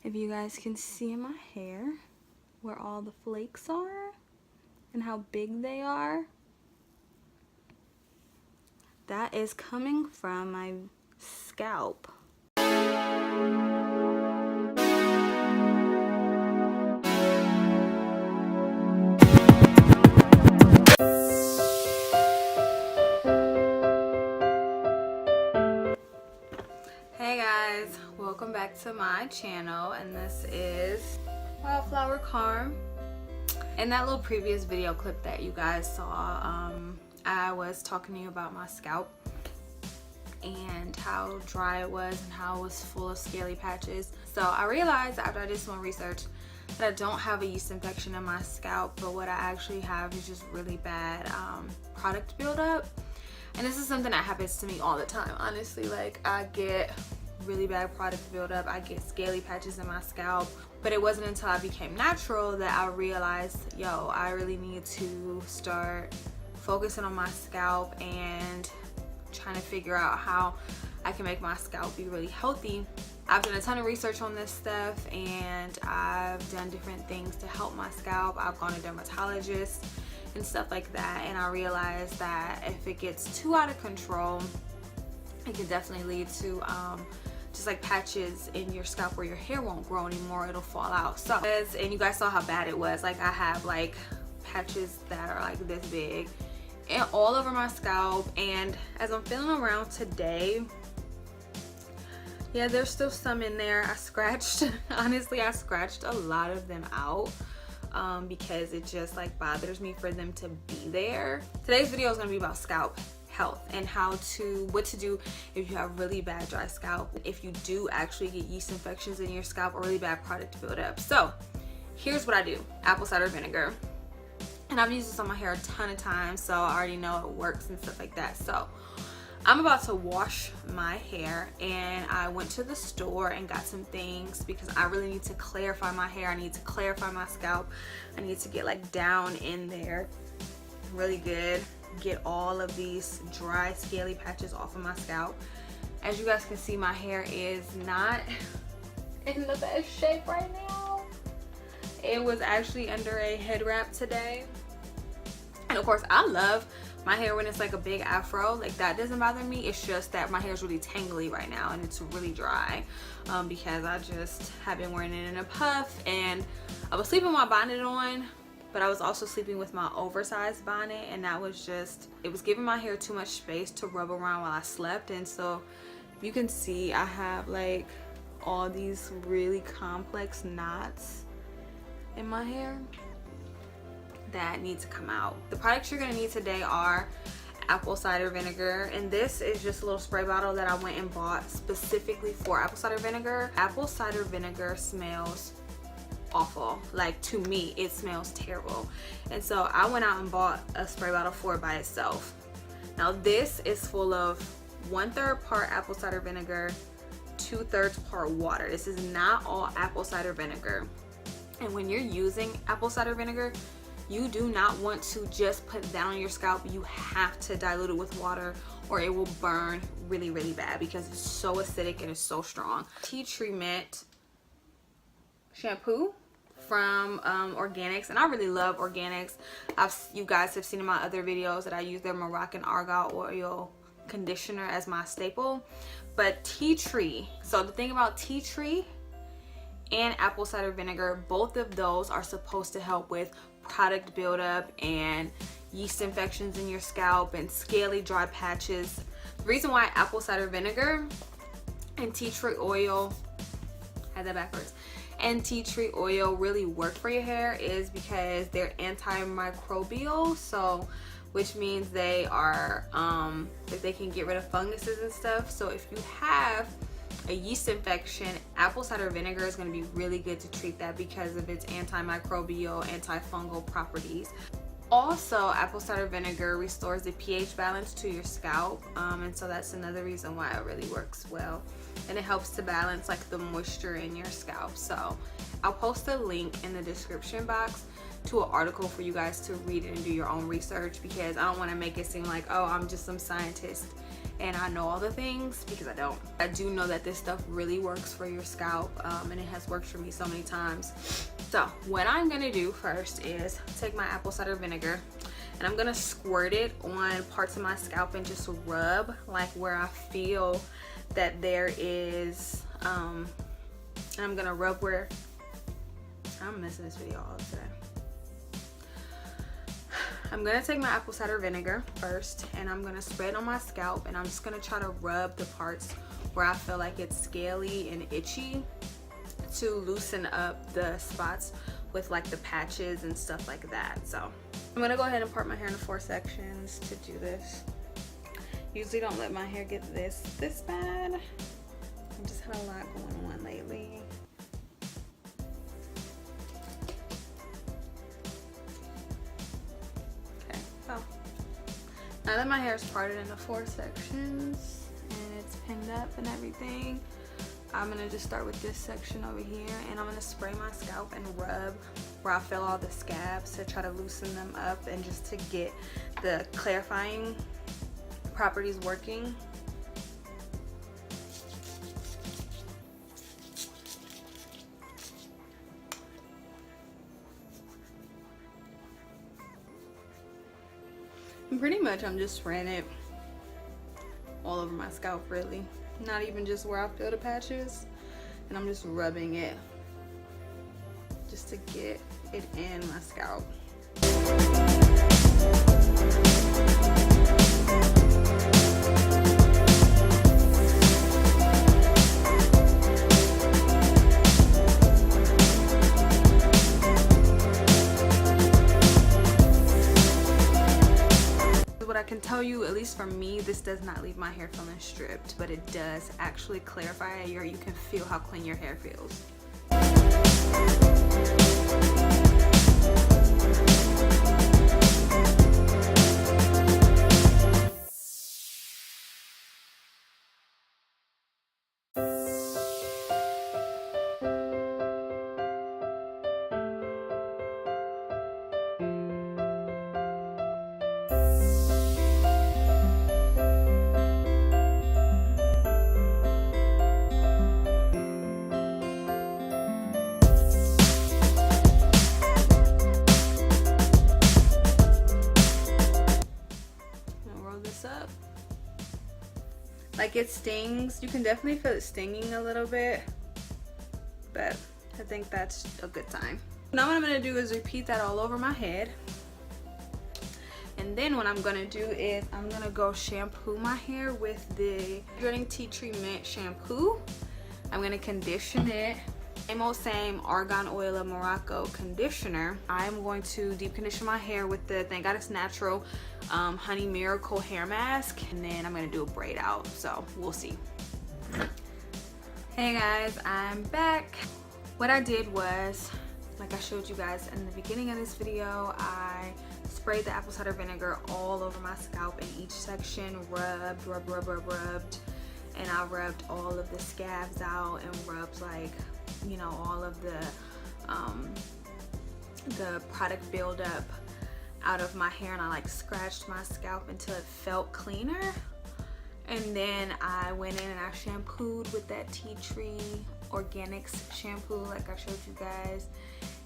If you guys can see in my hair where all the flakes are and how big they are, that is coming from my scalp. Hey guys, welcome back to my channel, and this is Wildflower Charm. In that little previous video clip that you guys saw, I was talking to you about my scalp and how dry it was and how it was full of scaly patches. So I realized after I did some more research that I don't have a yeast infection in my scalp, but what I actually have is just really bad product buildup. And this is something that happens to me all the time, honestly. Like, I get really bad product buildup, I get scaly patches in my scalp, but it wasn't until I became natural that I realized, yo, I really need to start focusing on my scalp and trying to figure out how I can make my scalp be really healthy. I've done a ton of research on this stuff, and I've done different things to help my scalp. I've gone to dermatologists and stuff like that, and I realized that if it gets too out of control, it can definitely lead to just like patches in your scalp where your hair won't grow anymore, it'll fall out. So, and you guys saw how bad it was. Like, I have like patches that are like this big and all over my scalp, and as I'm feeling around today, yeah, there's still some in there. I scratched, honestly, I scratched a lot of them out because it just like bothers me for them to be there. Today's video is going to be about scalp health and what to do if you have really bad dry scalp, if you do actually get yeast infections in your scalp or really bad product buildup. So here's what I do: apple cider vinegar, and I've used this on my hair a ton of times, so I already know it works and stuff like that. So I'm about to wash my hair, and I went to the store and got some things because I really need to clarify my hair. I need to clarify my scalp. I need to get like down in there really good, get all of these dry scaly patches off of my scalp. As you guys can see, my hair is not in the best shape right now. It was actually under a head wrap today, and of course I love my hair when it's like a big afro. Like, that doesn't bother me. It's just that my hair is really tangly right now and it's really dry because I just have been wearing it in a puff, and I was sleeping with my bonnet on, but I was also sleeping with my oversized bonnet, and that was just, it was giving my hair too much space to rub around while I slept. And so you can see I have like all these really complex knots in my hair that need to come out. The products you're gonna need today are apple cider vinegar, and this is just a little spray bottle that I went and bought specifically for apple cider vinegar. Apple cider vinegar smells awful. Like, to me, it smells terrible, and so I went out and bought a spray bottle for it by itself. Now, this is full of 1/3 part apple cider vinegar, 2/3 part water. This is not all apple cider vinegar, and when you're using apple cider vinegar, you do not want to just put that on your scalp. You have to dilute it with water or it will burn really, really bad because it's so acidic and it's so strong. Tea tree mint shampoo from Organics, and I really love Organics. You guys have seen in my other videos that I use their Moroccan argan oil conditioner as my staple. But tea tree, so the thing about tea tree and apple cider vinegar, both of those are supposed to help with product buildup and yeast infections in your scalp and scaly dry patches. The reason why apple cider vinegar and tea tree oil, had that backwards, and tea tree oil really work for your hair is because they're antimicrobial, so which means they are that they can get rid of funguses and stuff. So if you have a yeast infection, apple cider vinegar is going to be really good to treat that because of its antimicrobial, antifungal properties. Also, apple cider vinegar restores the pH balance to your scalp, and so that's another reason why it really works well, and it helps to balance like the moisture in your scalp. So I'll post a link in the description box to an article for you guys to read and do your own research, because I don't want to make it seem like, oh, I'm just some scientist and I know all the things, because I don't. I do know that this stuff really works for your scalp, and it has worked for me so many times. So what I'm gonna do first is take my apple cider vinegar, and I'm gonna squirt it on parts of my scalp and just rub like where I feel that there is, and I'm gonna rub where, I'm missing this video all today. I'm gonna take my apple cider vinegar first, and I'm gonna spray it on my scalp, and I'm just gonna try to rub the parts where I feel like it's scaly and itchy to loosen up the spots with like the patches and stuff like that. So I'm gonna go ahead and part my hair into 4 sections to do this. Usually don't let my hair get this bad. I just had a lot going on lately. Now that my hair is parted into 4 sections and it's pinned up and everything, I'm gonna just start with this section over here, and I'm gonna spray my scalp and rub where I feel all the scabs to try to loosen them up and just to get the clarifying properties working. And pretty much I'm just spraying it all over my scalp, really. Not even just where I feel the patches. And I'm just rubbing it just to get it in my scalp. What I can tell you, at least for me, this does not leave my hair feeling stripped, but it does actually clarify it. You can feel how clean your hair feels. Up like it stings. You can definitely feel it stinging a little bit, but I think that's a good time. Now what I'm going to do is repeat that all over my head, and then what I'm going to do is I'm going to go shampoo my hair with the Hydrating Tea Tree Mint shampoo. I'm going to condition it. Same Argan Oil of Morocco conditioner. I'm going to deep condition my hair with the Thank God It's Natural Honey Miracle hair mask, and then I'm gonna do a braid out, so we'll see. Hey guys, I'm back. What I did was, like I showed you guys in the beginning of this video, I sprayed the apple cider vinegar all over my scalp in each section, rubbed, and I rubbed all of the scabs out and rubbed, like, you know, all of the product buildup out of my hair, and I like scratched my scalp until it felt cleaner. And then I went in and I shampooed with that Tea Tree Organics shampoo like I showed you guys,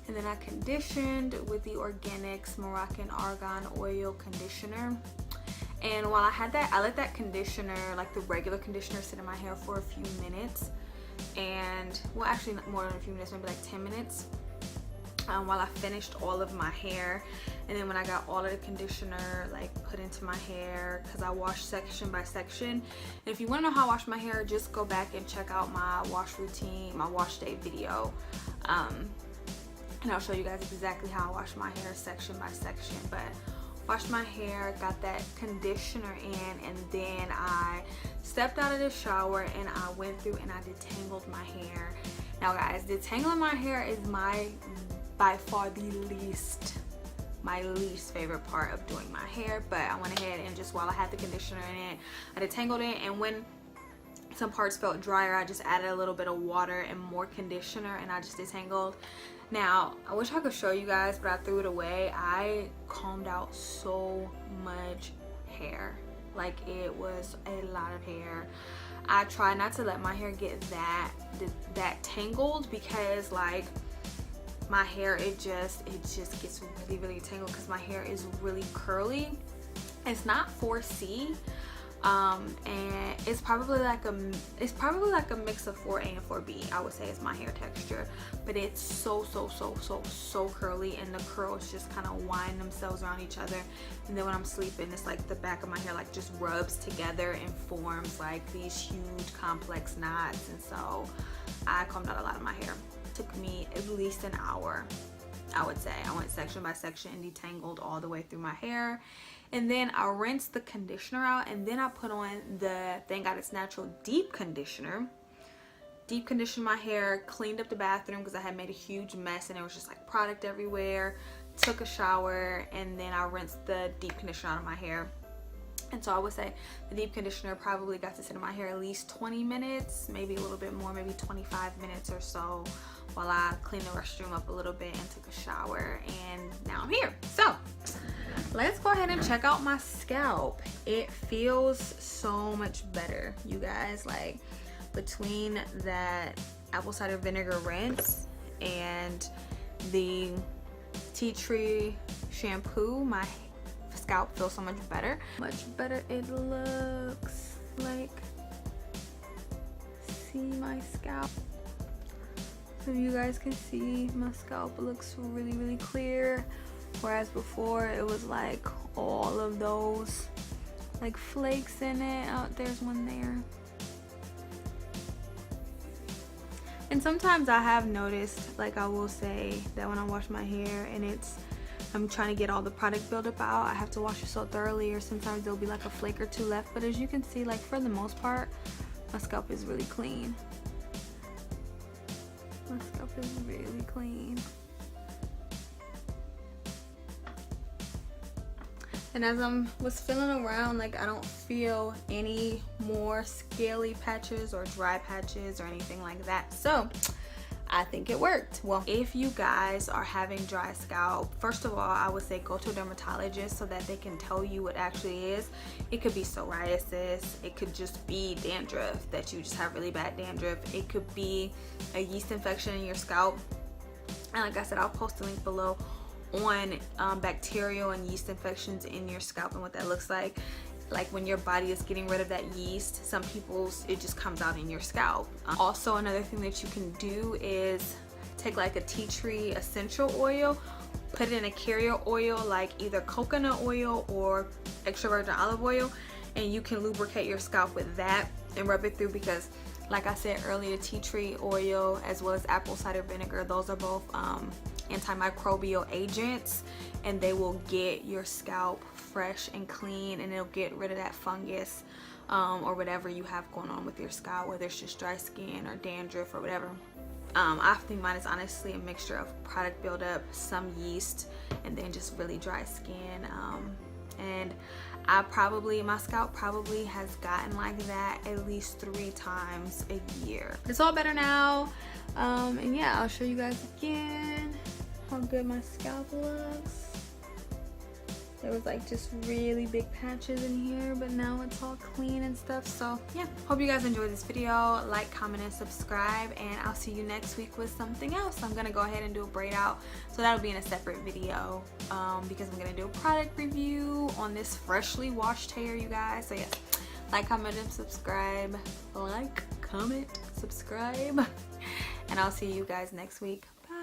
and then I conditioned with the Organics Moroccan Argan Oil conditioner. And while I had that, I let that conditioner, like the regular conditioner, sit in my hair for a few minutes, and well, actually not more than a few minutes, maybe like 10 minutes, while I finished all of my hair. And then when I got all of the conditioner like put into my hair, because I wash section by section, and if you want to know how I wash my hair, just go back and check out my wash routine, my wash day video, and I'll show you guys exactly how I wash my hair section by section. But washed my hair, got that conditioner in, and then I stepped out of the shower and I went through and I detangled my hair. Now guys, detangling my hair is by far my least favorite part of doing my hair, but I went ahead and just, while I had the conditioner in it, I detangled it, and when some parts felt drier, I just added a little bit of water and more conditioner, and I just detangled. Now I wish I could show you guys, but I threw it away. I combed out so much hair. Like, it was a lot of hair. I try not to let my hair get that tangled, because like my hair, it just gets really tangled because my hair is really curly. It's not 4C, and it's probably like a mix of 4A and 4B. I would say is my hair texture, but it's so curly, and the curls just kind of wind themselves around each other. And then when I'm sleeping, it's like the back of my hair like just rubs together and forms like these huge complex knots. And so I combed out a lot of my hair. It took me at least an hour, I would say. I went section by section and detangled all the way through my hair. And then I rinsed the conditioner out, and then I put on the Thank God It's Natural deep conditioner. Deep conditioned my hair, cleaned up the bathroom because I had made a huge mess and there was just like product everywhere. Took a shower, and then I rinsed the deep conditioner out of my hair. And so I would say the deep conditioner probably got to sit in my hair at least 20 minutes, maybe a little bit more, maybe 25 minutes or so, while I cleaned the restroom up a little bit and took a shower. And now I'm here. So let's go ahead and check out my scalp. It feels so much better, you guys. Like, between that apple cider vinegar rinse and the tea tree shampoo, my scalp feels so much better. Much better it looks. Like, see my scalp. So you guys can see, my scalp looks really clear, whereas before it was like all of those like flakes in it. Oh, there's one there. And sometimes I have noticed, like, I will say that when I wash my hair and I'm trying to get all the product buildup out, I have to wash it so thoroughly, or sometimes there'll be like a flake or two left. But as you can see, like, for the most part, my scalp is really clean. My scalp is really clean. And as I was feeling around, like, I don't feel any more scaly patches or dry patches or anything like that. So I think it worked. Well, if you guys are having dry scalp, first of all, I would say go to a dermatologist so that they can tell you what actually is. It could be psoriasis. It could just be dandruff, that you just have really bad dandruff. It could be a yeast infection in your scalp. And like I said, I'll post a link below on bacterial and yeast infections in your scalp and what that looks like. Like, when your body is getting rid of that yeast, some people's, it just comes out in your scalp. Also, another thing that you can do is take like a tea tree essential oil, put it in a carrier oil, like either coconut oil or extra virgin olive oil, and you can lubricate your scalp with that and rub it through, because like I said earlier, tea tree oil as well as apple cider vinegar, those are both antimicrobial agents, and they will get your scalp fresh and clean, and it'll get rid of that fungus or whatever you have going on with your scalp, whether it's just dry skin or dandruff or whatever. I think mine is honestly a mixture of product buildup, some yeast, and then just really dry skin. And my scalp probably has gotten like that at least 3 times a year. It's all better now. And yeah, I'll show you guys again how good my scalp looks. There was like just really big patches in here, but now it's all clean and stuff. So yeah, hope you guys enjoyed this video. Like, comment, and subscribe, and I'll see you next week with something else. I'm gonna go ahead and do a braid out, so that'll be in a separate video because I'm gonna do a product review on this freshly washed hair, you guys. So yeah, like, comment, and subscribe. Like, comment, subscribe, and I'll see you guys next week. Bye.